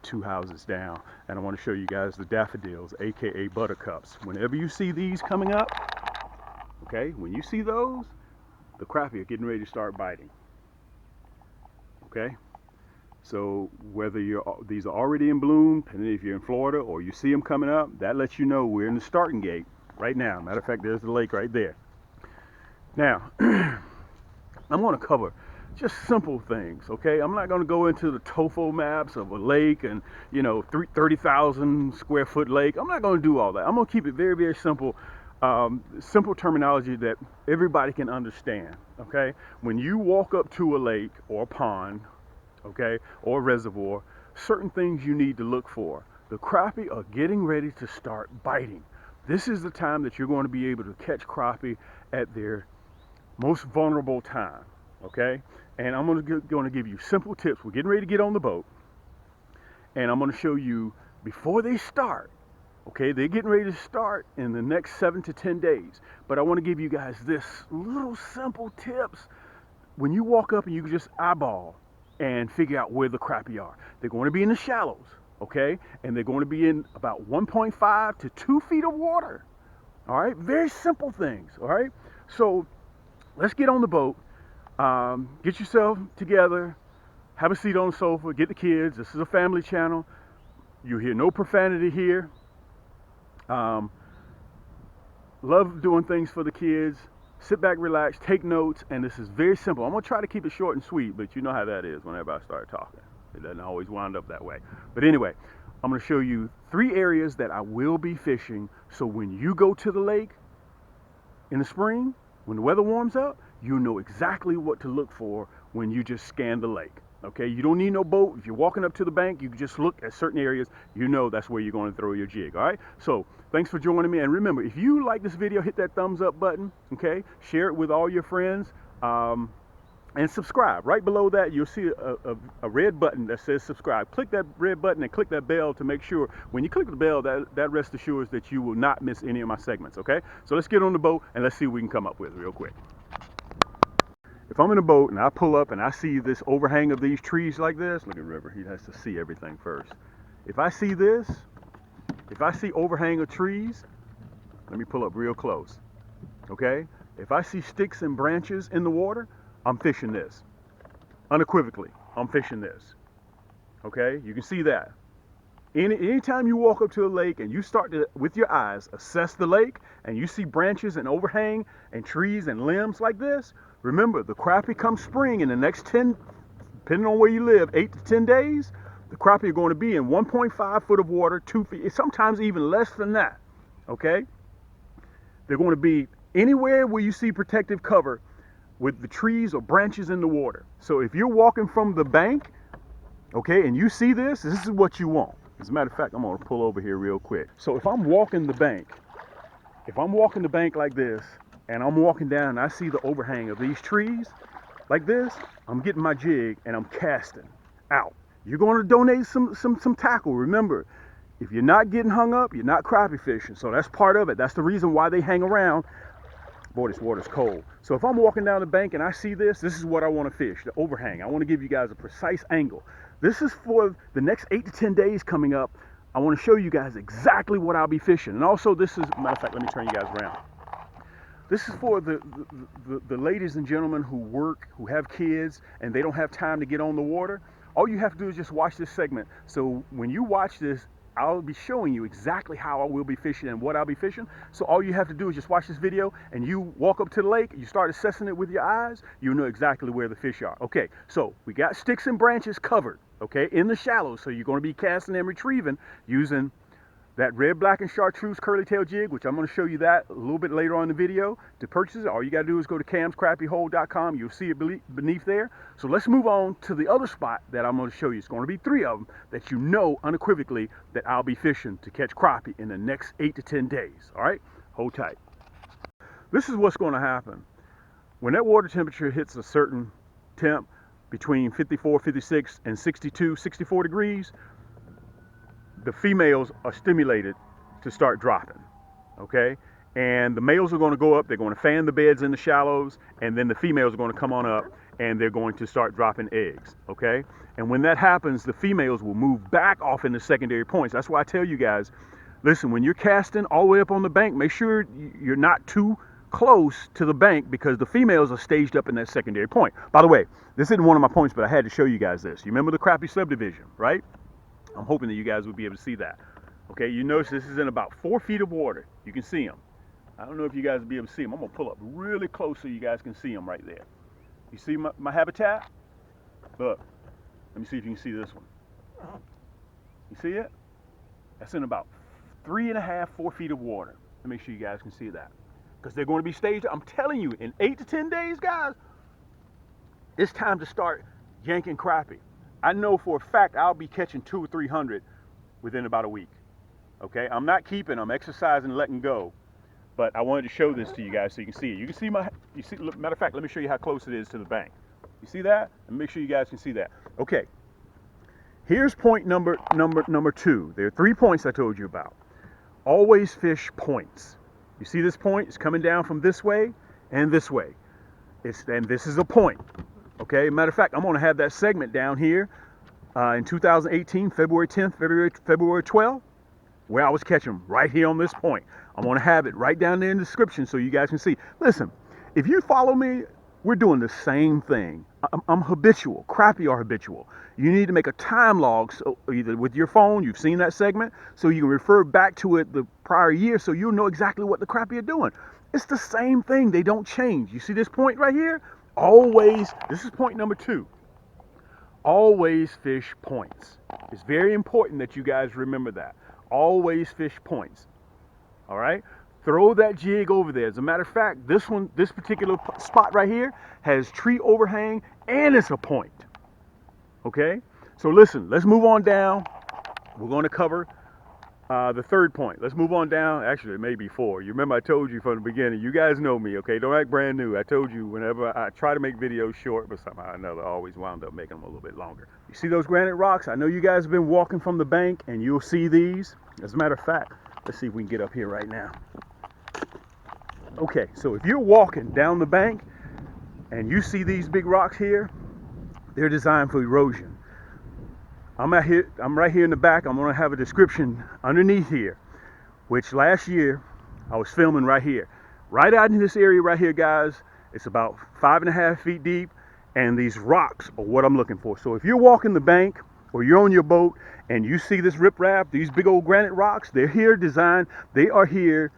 2 houses down, and I want to show you guys the daffodils, aka buttercups. Whenever you see these coming up, okay, when you see those, the crappie are getting ready to start biting. Okay, so whether these are already in bloom, depending if you're in Florida or you see them coming up, that lets you know we're in the starting gate right now. Matter of fact, there's the lake right there. Now, I'm going to cover just simple things, okay? I'm not going to go into the TOEFL maps of a lake and, 30,000 square foot lake. I'm not going to do all that. I'm going to keep it very, very simple. Simple terminology that everybody can understand, okay? When you walk up to a lake or a pond, okay, or a reservoir, certain things you need to look for. The crappie are getting ready to start biting. This is the time that you're going to be able to catch crappie at their most vulnerable time, okay? And I'm going to give you simple tips. We're getting ready to get on the boat, and I'm going to show you before they start. Okay, they're getting ready to start in the next 7 to 10 days. But I want to give you guys this little simple tips. When you walk up and you can just eyeball and figure out where the crappie are. They're going to be in the shallows, okay? And they're going to be in about 1.5 to 2 feet of water. All right, very simple things, all right? So let's get on the boat. Get yourself together, have a seat on the sofa, get the kids. This is a family channel. You hear no profanity here. Love doing things for the kids. Sit back, relax, take notes, and this is very simple. I'm going to try to keep it short and sweet, but you know how that is whenever I start talking. It doesn't always wind up that way. But anyway, I'm going to show you 3 areas that I will be fishing, so when you go to the lake in the spring, when the weather warms up, you know exactly what to look for when you just scan the lake. Okay, you don't need no boat. If you're walking up to the bank, you can just look at certain areas. You know that's where you're going to throw your jig. All right, so thanks for joining me. And remember, if you like this video, hit that thumbs up button. Okay, share it with all your friends, and subscribe. Right below that, you'll see a red button that says subscribe. Click that red button and click that bell to make sure when you click the bell, that rest assures that you will not miss any of my segments. Okay, so let's get on the boat and let's see what we can come up with real quick. If I'm in a boat and I pull up and I see this overhang of these trees like this, look at River, he has to see everything first. If I see this, if I see overhang of trees, let me pull up real close, okay? If I see sticks and branches in the water, I'm fishing this. Unequivocally, I'm fishing this, okay? You can see that. Anytime you walk up to a lake and you start to, with your eyes, assess the lake and you see branches and overhang and trees and limbs like this, remember, the crappie come spring in the next 10, depending on where you live, 8 to 10 days, the crappie are going to be in 1.5 foot of water, 2 feet, sometimes even less than that, okay? They're going to be anywhere where you see protective cover with the trees or branches in the water. So if you're walking from the bank, okay, and you see this is what you want. As a matter of fact, I'm going to pull over here real quick. So if I'm walking the bank like this, and I'm walking down and I see the overhang of these trees like this, I'm getting my jig and I'm casting out. You're going to donate some tackle. Remember, if you're not getting hung up, you're not crappie fishing. So that's part of it. That's the reason why they hang around. Boy, this water's cold. So if I'm walking down the bank and I see this is what I want to fish, the overhang. I want to give you guys a precise angle. This is for the next 8 to 10 days coming up. I want to show you guys exactly what I'll be fishing. And also this is, matter of fact, let me turn you guys around. This is for the ladies and gentlemen who work, who have kids, and they don't have time to get on the water. All you have to do is just watch this segment. So when you watch this, I'll be showing you exactly how I will be fishing and what I'll be fishing. So all you have to do is just watch this video and you walk up to the lake, you start assessing it with your eyes, you know exactly where the fish are. Okay, so we got sticks and branches covered, okay, in the shallows. So you're going to be casting and retrieving using that red, black, and chartreuse curly tail jig, which I'm going to show you that a little bit later on in the video. To purchase it, all you got to do is go to camscrappiehole.com. You'll see it beneath there. So let's move on to the other spot that I'm going to show you. It's going to be 3 of them that you know unequivocally that I'll be fishing to catch crappie in the next 8 to 10 days. All right, hold tight. This is what's going to happen. When that water temperature hits a certain temp between 54, 56, and 62, 64 degrees, the females are stimulated to start dropping, okay? And the males are going to go up, they're going to fan the beds in the shallows, and then the females are going to come on up and they're going to start dropping eggs, okay? And when that happens, the females will move back off into secondary points. That's why I tell you guys, listen, when you're casting all the way up on the bank, make sure you're not too close to the bank because the females are staged up in that secondary point. By the way, this isn't one of my points, but I had to show you guys this. You remember the Crappie subdivision, right? I'm hoping that you guys will be able to see that. Okay, you notice this is in about 4 feet of water. You can see them. I don't know if you guys will be able to see them. I'm going to pull up really close so you guys can see them right there. You see my habitat? Look, let me see if you can see this one. You see it? That's in about 3.5, 4 feet of water. Let me make sure you guys can see that. Because they're going to be staged. I'm telling you, in 8 to 10 days, guys, it's time to start yanking crappie. I know for a fact I'll be catching 200 or 300 within about a week. Okay, I'm not keeping, I'm exercising, letting go. But I wanted to show this to you guys so you can see it. You can see matter of fact, let me show you how close it is to the bank. You see that? And make sure you guys can see that. Okay, here's point number 2. There are 3 points I told you about. Always fish points. You see this point? It's coming down from this way and this way. And this is a point. Okay, matter of fact, I'm going to have that segment down here in 2018, February 10th, February 12th, where I was catching them right here on this point. I'm going to have it right down there in the description so you guys can see. Listen, if you follow me, we're doing the same thing. I'm habitual. Crappie are habitual. You need to make a time log, so either with your phone, you've seen that segment, so you can refer back to it the prior year so you'll know exactly what the crappie are doing. It's the same thing. They don't change. You see this point right here? Always, this is point number 2. Always fish points. It's very important that you guys remember that. Always fish points. All right? Throw that jig over there. As a matter of fact, this particular spot right here has tree overhang and it's a point. Okay? So listen, let's move on down. We're going to cover the 3rd point. Let's move on down. Actually, it may be 4. You remember I told you from the beginning. You guys know me, okay? Don't act brand new. I told you whenever I try to make videos short, but somehow or another I always wound up making them a little bit longer. You see those granite rocks? I know you guys have been walking from the bank and you'll see these. As a matter of fact, let's see if we can get up here right now. Okay, so if you're walking down the bank and you see these big rocks here, they're designed for erosion. I'm right here in the back. I'm going to have a description underneath here, which last year I was filming right here. Right out in this area right here, guys, it's about 5.5 feet deep, and these rocks are what I'm looking for. So if you're walking the bank or you're on your boat and you see this riprap, these big old granite rocks, they are here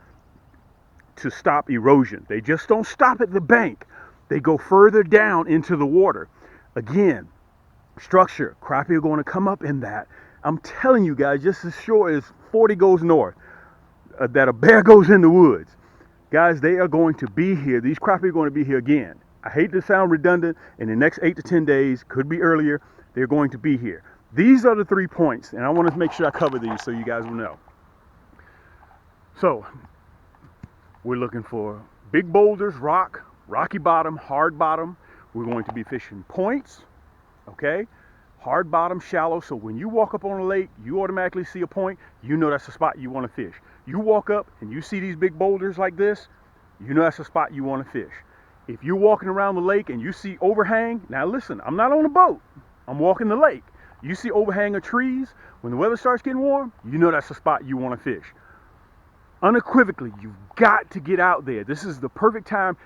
to stop erosion. They just don't stop at the bank. They go further down into the water. Again, structure, crappie are going to come up in that. I'm telling you guys, just as sure as 40 goes north, that a bear goes in the woods. Guys, they are going to be here. These crappie are going to be here again. I hate to sound redundant. In the next 8 to 10 days, could be earlier, they're going to be here. These are the 3 points, and I want to make sure I cover these so you guys will know. So, we're looking for big boulders, rocky bottom, hard bottom. We're going to be fishing points. Okay, hard bottom, shallow, so when you walk up on a lake, you automatically see a point, you know that's the spot you want to fish. You walk up and you see these big boulders like this, you know that's the spot you want to fish. If you're walking around the lake and you see overhang, now listen, I'm not on a boat, I'm walking the lake. You see overhang of trees, when the weather starts getting warm, you know that's the spot you want to fish. Unequivocally, you've got to get out there. This is the perfect time.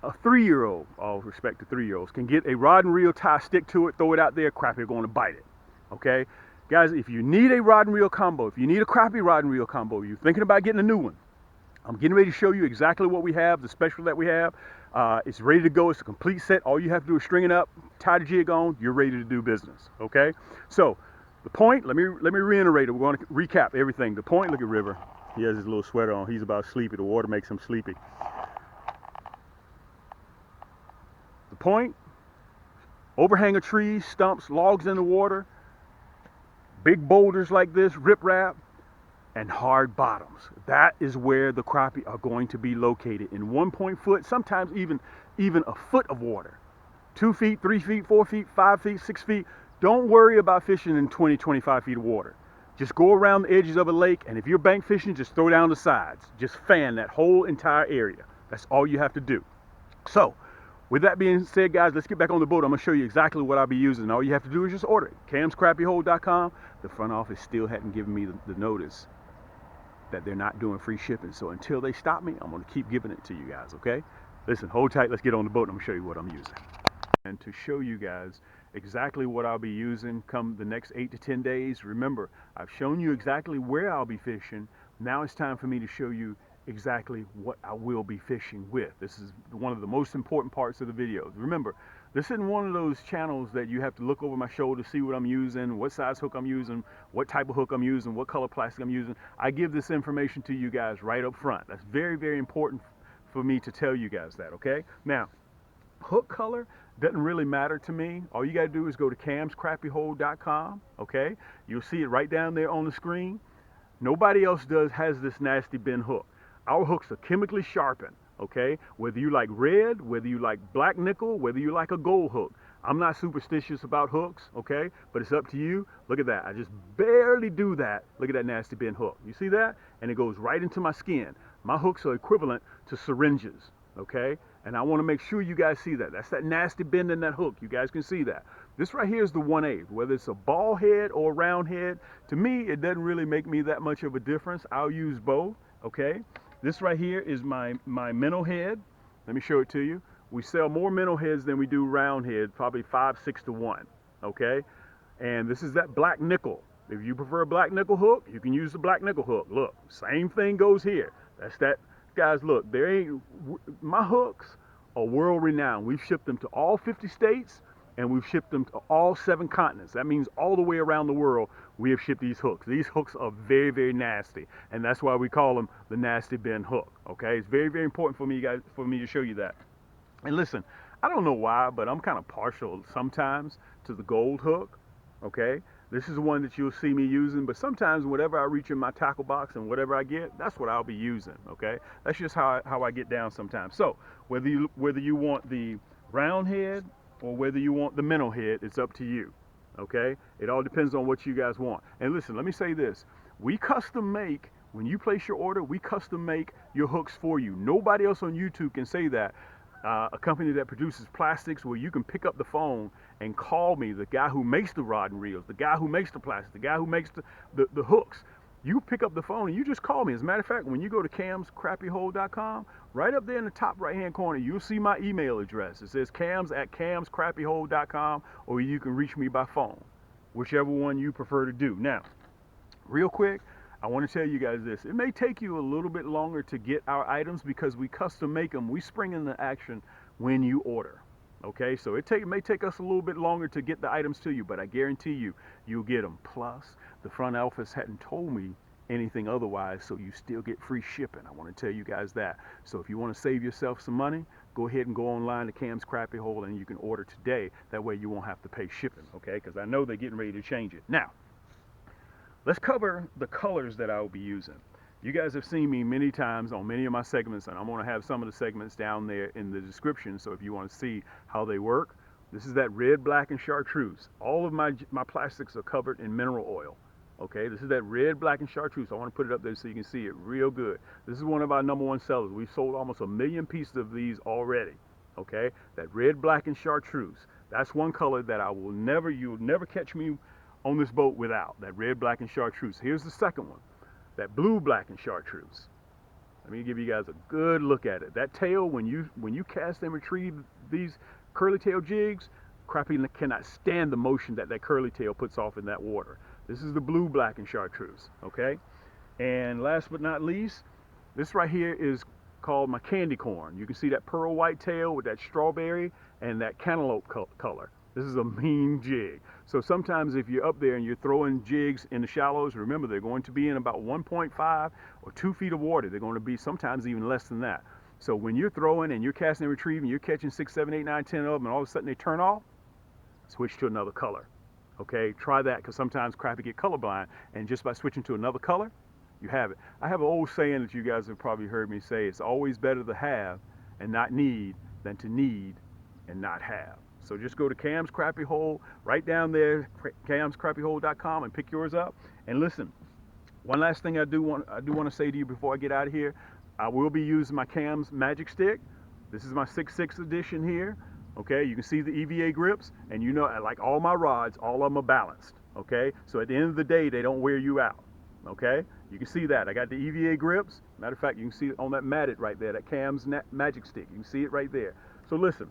A 3-year-old, all respect to 3-year-olds, can get a rod and reel, tie a stick to it, throw it out there, crappie are going to bite it. Okay? Guys, if you need a rod and reel combo, if you need a crappie rod and reel combo, you're thinking about getting a new one, I'm getting ready to show you exactly what we have, the special that we have. It's ready to go. It's a complete set. All you have to do is string it up, tie the jig on, you're ready to do business. Okay? So, the point, let me reiterate it. We're going to recap everything. The point, look at River. He has his little sweater on. He's about sleepy. The water makes him sleepy. The point, overhang of trees, stumps, logs in the water, big boulders like this, riprap, and hard bottoms. That is where the crappie are going to be located, in 1 foot, sometimes even a foot of water. 2 feet, 3 feet, 4 feet, 5 feet, 6 feet. Don't worry about fishing in 20, 25 feet of water. Just go around the edges of a lake, and if you're bank fishing, just throw down the sides. Just fan that whole entire area. That's all you have to do. So, With that being said, guys, let's get back on the boat. I'm going to show you exactly what I'll be using. All you have to do is just order it. camscrappyhole.com. The front office still hadn't given me the notice that they're not doing free shipping. So until they stop me, I'm going to keep giving it to you guys, okay? Listen, hold tight. Let's get on the boat and I'm going to show you what I'm using. And to show you guys exactly what I'll be using come the next 8 to 10 days, remember, I've shown you exactly where I'll be fishing. Now it's time for me to show you exactly what I will be fishing with. This is one of the most important parts of the video. Remember, this isn't one of those channels that you have to look over my shoulder to see what I'm using, what size hook I'm using, what type of hook I'm using, what color plastic I'm using. I give this information to you guys right up front. That's very, very important for me to tell you guys that, okay? Now, hook color doesn't really matter to me. All you gotta do is go to camscrappyhole.com, okay? You'll see it right down there on the screen. Nobody else has this nasty bend hook. Our hooks are chemically sharpened, okay? Whether you like red, whether you like black nickel, whether you like a gold hook. I'm not superstitious about hooks, okay? But it's up to you. Look at that. I just barely do that. Look at that nasty bend hook. You see that? And it goes right into my skin. My hooks are equivalent to syringes, okay? And I want to make sure you guys see that. That's that nasty bend in that hook. You guys can see that. This right here is the 1/8. Whether it's a ball head or a round head, to me, it doesn't really make me that much of a difference. I'll use both, okay? This right here is my minnow head. Let me show it to you. We sell more minnow heads than we do round heads, probably 5, 6 to 1, okay? And this is that black nickel. If you prefer a black nickel hook, you can use the black nickel hook. Look, same thing goes here. That's that. Guys, look, my hooks are world renowned. We've shipped them to all 50 states and we've shipped them to all 7 continents. That means all the way around the world we have shipped these hooks. These hooks are very, very nasty, and that's why we call them the nasty bend hook, okay? It's very, very important for me, guys, for me to show you that. And listen, I don't know why, but I'm kind of partial sometimes to the gold hook, okay? This is the one that you'll see me using, but sometimes whatever I reach in my tackle box and whatever I get, that's what I'll be using, okay? That's just how I get down sometimes. So whether you want the round head or whether you want the minnow head, it's up to you, okay? It all depends on what you guys want. And listen, let me say this. We custom make, when you place your order, we custom make your hooks for you. Nobody else on YouTube can say that. A company that produces plastics where you can pick up the phone and call me, the guy who makes the rod and reels, the guy who makes the plastic, the guy who makes the hooks. You pick up the phone and you just call me. As a matter of fact, when you go to camscrappyhole.com, right up there in the top right hand corner, you'll see my email address. It says cams@camscrappyhole.com, or you can reach me by phone, whichever one you prefer to do. Now, real quick, I want to tell you guys this. It may take you a little bit longer to get our items because we custom make them. We spring into action when you order. Okay, so it may take us a little bit longer to get the items to you, but I guarantee you, you'll get them. Plus, the front office hadn't told me anything otherwise, so you still get free shipping. I want to tell you guys that. So if you want to save yourself some money, go ahead and go online to Cam's Crappie Hole and you can order today. That way you won't have to pay shipping, okay? Because I know they're getting ready to change it. Now, let's cover the colors that I'll be using. You guys have seen me many times on many of my segments, and I'm going to have some of the segments down there in the description, so if you want to see how they work. This is that red, black, and chartreuse. All of my plastics are covered in mineral oil. Okay, this is that red, black, and chartreuse. I want to put it up there so you can see it real good. This is one of our #1 sellers. We've sold almost 1 million pieces of these already. Okay, that red, black, and chartreuse. That's one color that you'll never catch me on this boat without. That red, black, and chartreuse. Here's the second one. That blue, black, and chartreuse. Let me give you guys a good look at it. That tail, when you cast and retrieve these curly tail jigs, crappie cannot stand the motion that curly tail puts off in that water. This is the blue, black, and chartreuse, okay? And last but not least, this right here is called my candy corn. You can see that pearl white tail with that strawberry and that cantaloupe color. This is a mean jig. So sometimes if you're up there and you're throwing jigs in the shallows, remember they're going to be in about 1.5 or 2 feet of water. They're going to be sometimes even less than that. So when you're throwing and you're casting and retrieving, you're catching 6, 7, 8, 9, 10 of them, and all of a sudden they turn off, switch to another color. Okay, try that, because sometimes crappie get colorblind, and just by switching to another color, you have it. I have an old saying that you guys have probably heard me say, it's always better to have and not need than to need and not have. So just go to Cam's Crappie Hole, right down there, camscrappyhole.com, and pick yours up. And listen, one last thing I do want to say to you before I get out of here. I will be using my Cam's Magic Stick. This is my 6.6 edition here. Okay, you can see the EVA grips, and you know, like all my rods, all of them are balanced. Okay, so at the end of the day, they don't wear you out. Okay, you can see that I got the EVA grips. Matter of fact, you can see it on that matted right there, that Cam's magic stick. You can see it right there. So listen,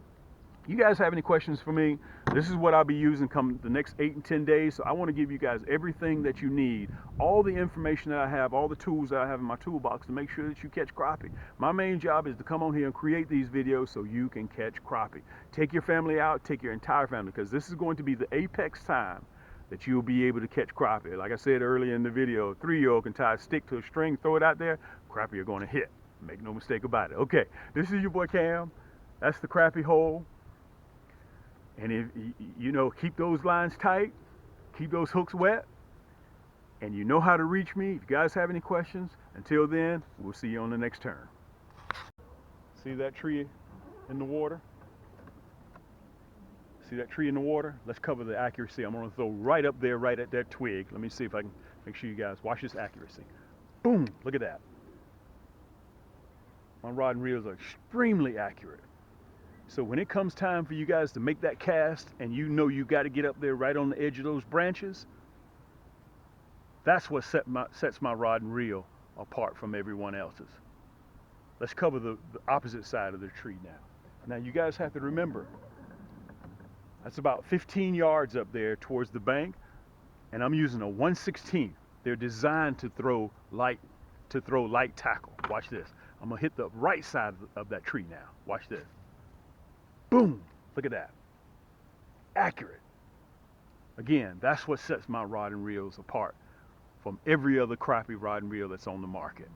you guys have any questions for me? This is what I'll be using come the next 8 and 10 days. So I want to give you guys everything that you need, all the information that I have, all the tools that I have in my toolbox to make sure that you catch crappie. My main job is to come on here and create these videos so you can catch crappie. Take your family out, take your entire family, because this is going to be the apex time that you'll be able to catch crappie. Like I said earlier in the video, a 3-year-old can tie a stick to a string, throw it out there, crappie are going to hit. Make no mistake about it. Okay, this is your boy Cam. That's the crappie hole. And if you know, keep those lines tight, keep those hooks wet, and you know how to reach me. If you guys have any questions, until then, we'll see you on the next turn. See that tree in the water? See that tree in the water? Let's cover the accuracy. I'm gonna throw right up there, right at that twig. Let me see if I can make sure you guys watch this accuracy. Boom, look at that. My rod and reels are extremely accurate. So when it comes time for you guys to make that cast, and you know you got to get up there right on the edge of those branches, that's what sets my rod and reel apart from everyone else's. Let's cover the opposite side of the tree now. Now you guys have to remember, that's about 15 yards up there towards the bank, and I'm using a 1/16. They're designed to throw light tackle. Watch this. I'm gonna hit the right side of that tree now. Watch this. Boom! Look at that. Accurate. Again, that's what sets my rod and reels apart from every other crappie rod and reel that's on the market.